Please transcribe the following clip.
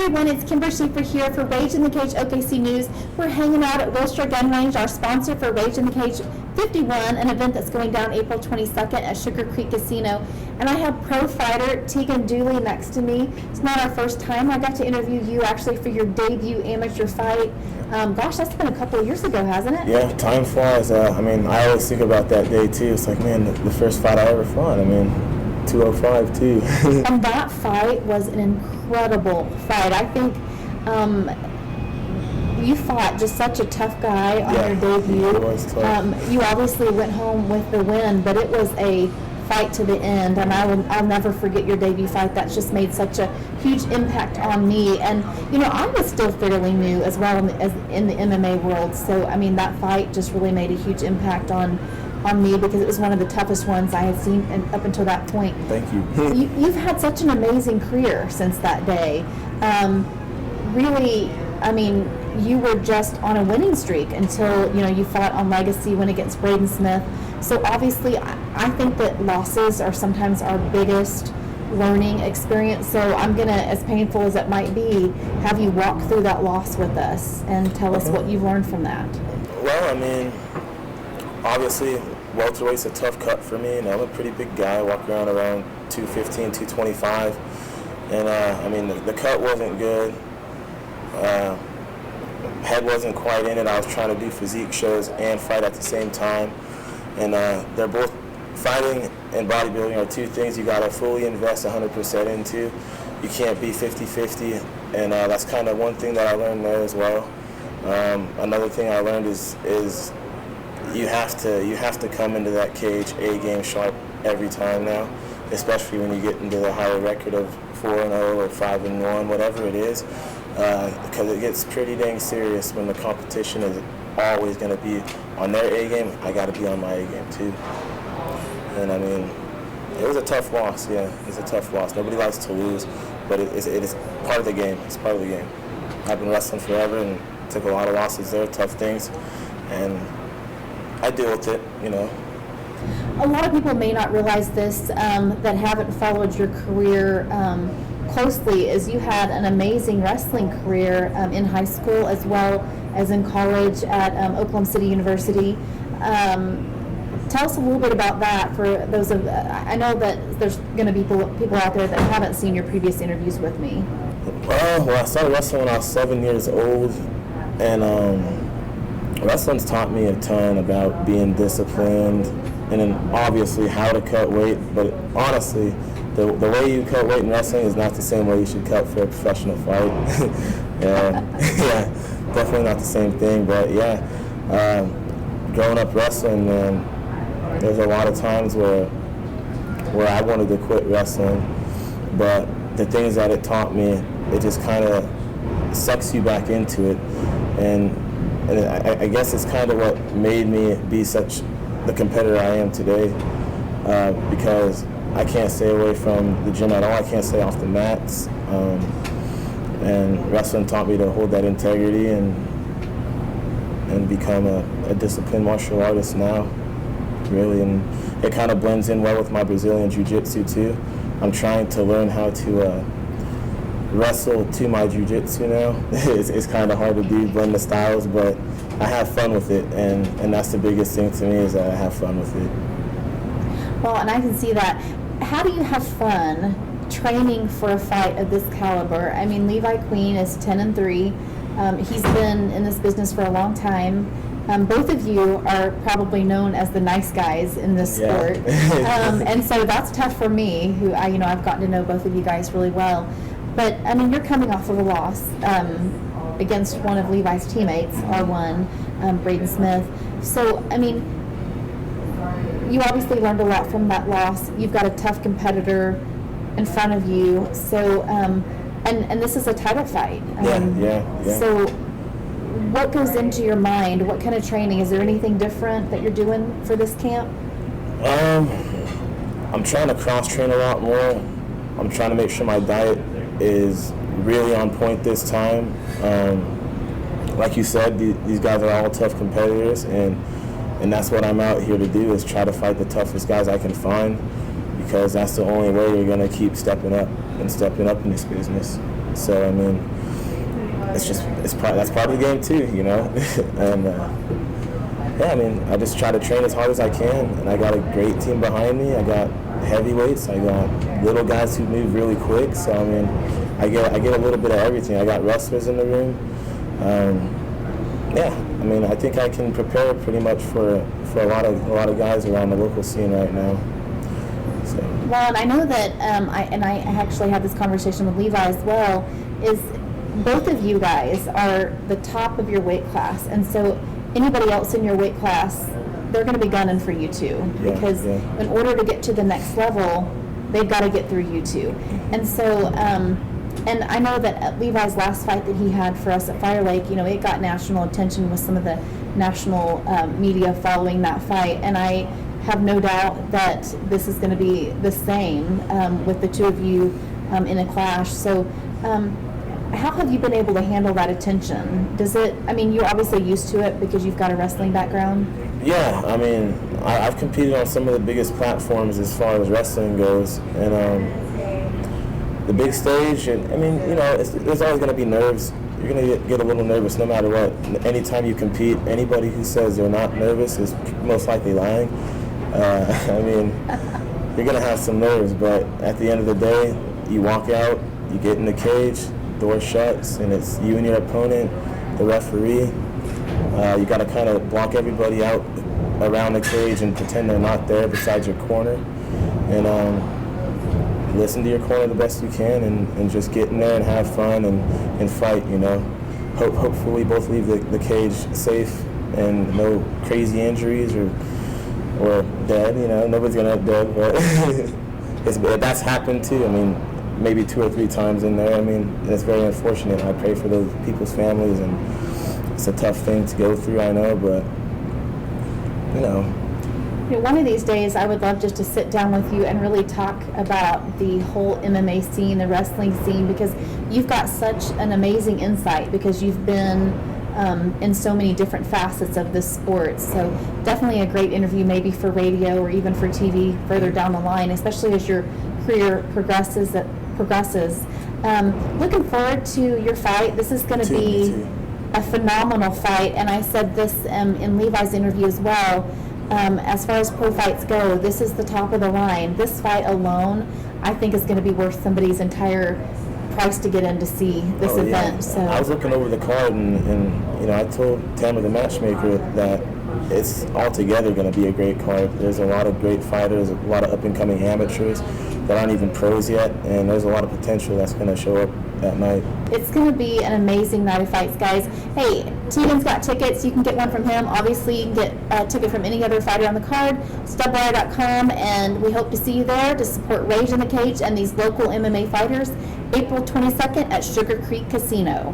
everyone, it's Kimber Schieffer here for Rage in the Cage OKC News. We're hanging out at Wilshire Gun Range, our sponsor for Rage in the Cage 51, an event that's going down April 22nd at Sugar Creek Casino. And I have pro fighter Teagan Dooley next to me. It's not our first time. I got to interview you actually for your debut amateur fight. Gosh, that's been a couple of years ago, hasn't it? Yeah, time flies. I always think about that day too. It's like, man, the first fight I ever fought. 205 too. And that fight was an incredible fight. I think you fought just such a tough guy on your debut. It was tough. You obviously went home with the win, but it was a fight to the end, and I'll never forget your debut fight. That's just made such a huge impact on me. And I was still fairly new as well as in the MMA world, so that fight just really made a huge impact on me because it was one of the toughest ones I had seen up until that point. Thank you. You've had such an amazing career since that day. Really, you were just on a winning streak until you fought on Legacy, win against Braden Smith. So obviously, I think that losses are sometimes our biggest learning experience. So I'm gonna, as painful as it might be, have you walk through that loss with us and tell us what you've learned from that. Well, obviously, welterweight's a tough cut for me, and I'm a pretty big guy. I walk around 215, 225, and the cut wasn't good. Head wasn't quite in it. I was trying to do physique shows and fight at the same time, and they're both, fighting and bodybuilding are two things you got to fully invest 100% into. You can't be 50-50, and that's kind of one thing that I learned there as well. Another thing I learned is you have to come into that cage A-game sharp every time now, especially when you get into the higher record of 4-0 or 5-1, whatever it is, because it gets pretty dang serious when the competition is always going to be on their A-game. I got to be on my A-game too. And it was a tough loss. Yeah, it was a tough loss. Nobody likes to lose, but it is part of the game. It's part of the game. I've been wrestling forever and took a lot of losses there, tough things, and I deal with it, A lot of people may not realize this that haven't followed your career closely, is you had an amazing wrestling career in high school as well as in college at Oklahoma City University. Tell us a little bit about that for those of, I know that there's going to be people out there that haven't seen your previous interviews with me. Well, I started wrestling when I was 7 years old, and wrestling's taught me a ton about being disciplined and then obviously how to cut weight, but honestly, the way you cut weight in wrestling is not the same way you should cut for a professional fight. Yeah, definitely not the same thing, but growing up wrestling, man, there's a lot of times where I wanted to quit wrestling, but the things that it taught me, it just kind of sucks you back into it, and I guess it's kind of what made me be such the competitor I am today, because I can't stay away from the gym at all. I can't stay off the mats, and wrestling taught me to hold that integrity and become a disciplined martial artist now, really. And it kind of blends in well with my Brazilian jiu-jitsu too. I'm trying to learn how to wrestle to my jiu-jitsu now. It's kind of hard to do, blend the styles, but I have fun with it, and that's the biggest thing to me, is that I have fun with it. Well, and I can see that. How do you have fun training for a fight of this caliber? Levi Queen is 10-3. He's been in this business for a long time. Both of you are probably known as the nice guys in this sport. And so that's tough for me, who I've gotten to know both of you guys really well. But you're coming off of a loss against one of Levi's teammates, R1, Braden Smith. So, you obviously learned a lot from that loss. You've got a tough competitor in front of you. So, and this is a title fight. So, what goes into your mind? What kind of training? Is there anything different that you're doing for this camp? I'm trying to cross-train a lot more. I'm trying to make sure my diet is really on point this time. Like you said, these guys are all tough competitors, and that's what I'm out here to do, is try to fight the toughest guys I can find, because that's the only way you're going to keep stepping up in this business. So, that's part of the game too, you know. And yeah, I mean, I just try to train as hard as I can, and I got a great team behind me. I got heavyweights, I got little guys who move really quick. So I mean, I get a little bit of everything. I got wrestlers in the room. Yeah, I mean, I think I can prepare pretty much for a lot of guys around the local scene right now. So. Well, and I know that I actually had this conversation with Levi as well. Is both of you guys are the top of your weight class, and so anybody else in your weight class, they're going to be gunning for you too, because in order to get to the next level, they've got to get through you too. And so, and I know that at Levi's last fight that he had for us at Fire Lake, you know, it got national attention with some of the national media following that fight, and I have no doubt that this is going to be the same with the two of you in a clash. So how have you been able to handle that attention? I mean, you're obviously used to it because you've got a wrestling background. Yeah, I mean, I've competed on some of the biggest platforms as far as wrestling goes, and the big stage, and I mean, you know, there's always going to be nerves. You're going to get a little nervous no matter what. Anytime you compete, anybody who says they're not nervous is most likely lying. I mean, you're going to have some nerves, but at the end of the day, you walk out, you get in the cage, door shuts, and it's you and your opponent, the referee. You got to kind of block everybody out around the cage and pretend they're not there besides your corner, and listen to your corner the best you can, and just get in there and have fun and fight, you know. Hopefully both leave the cage safe and no crazy injuries or dead, you know. Nobody's going to end dead, but that's happened too. I mean, maybe 2 or 3 times in there. I mean, it's very unfortunate. I pray for those people's families, and it's a tough thing to go through, I know, but, you know. One of these days, I would love just to sit down with you and really talk about the whole MMA scene, the wrestling scene, because you've got such an amazing insight because you've been in so many different facets of this sport. So definitely a great interview, maybe for radio or even for TV further down the line, especially as your career progresses. Looking forward to your fight. This is going to be a phenomenal fight, and I said this in Levi's interview as well. As far as pro fights go, this is the top of the line. This fight alone, I think, is going to be worth somebody's entire price to get in to see this event. Yeah. So I was looking over the card, and you know, I told Tamara, the matchmaker, that it's altogether going to be a great card. There's a lot of great fighters, a lot of up-and-coming amateurs that aren't even pros yet, and there's a lot of potential that's going to show up that night. It's going to be an amazing night of fights, guys. Hey, Teagan's got tickets. You can get one from him. Obviously, you can get a ticket from any other fighter on the card, stubwire.com, and we hope to see you there to support Rage in the Cage and these local MMA fighters April 22nd at Sugar Creek Casino.